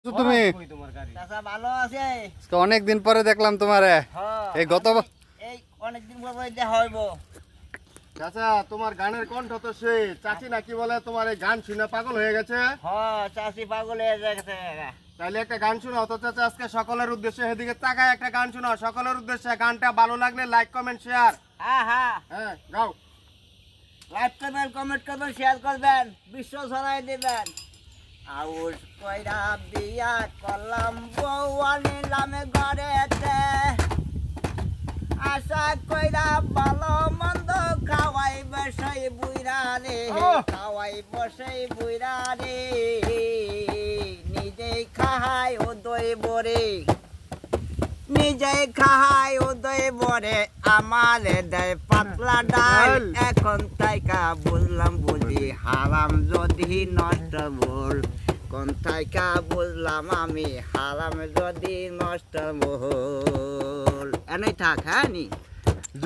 তুমি চাচা ভালো আছে? অনেক দিন পরে দেখলাম তোমারে। এই গত এই অনেকদিন পরে দেখা হইব। চাচা তোমার গানের কণ্ঠ তো সে চাচি নাকি বলে তোমার এই গান শুনে পাগল হয়ে গেছে। চাচি পাগল হয়ে গেছে। তাইলে একটা গান শোনাও তো চাচা, আজকে সকলের উদ্দেশ্যে এদিকে তাকায় একটা গান শোনাও সকলের উদ্দেশ্যে। গানটা ভালো লাগলে লাইক কমেন্ট শেয়ার। হ্যাঁ গাও। লাইক করবেন, কমেন্ট করবেন, শেয়ার করবেন, বিশ্ব ছড়াই দিবেন। আউস কইরা বিয়া করলাম, বউ আনিলাম ঘরেতে, আশা কইরা ভালো মন্দ খাওয়াই বসাই বুইরা রে, খাওয়াই বসাই বুইরা রে, নিজেই খাহাই উদয় বরে, নিজেই খাহাই উদয় বরে, আমার দেয় পাতলা ডাল। এখন তাইকা বুঝলাম বুঝি হারাম যদি নষ্ট বল, কোন তাইকা বুঝলাম আমি হারাম যদি নষ্ট বল। এনেই থাক, হ্যাঁ নি।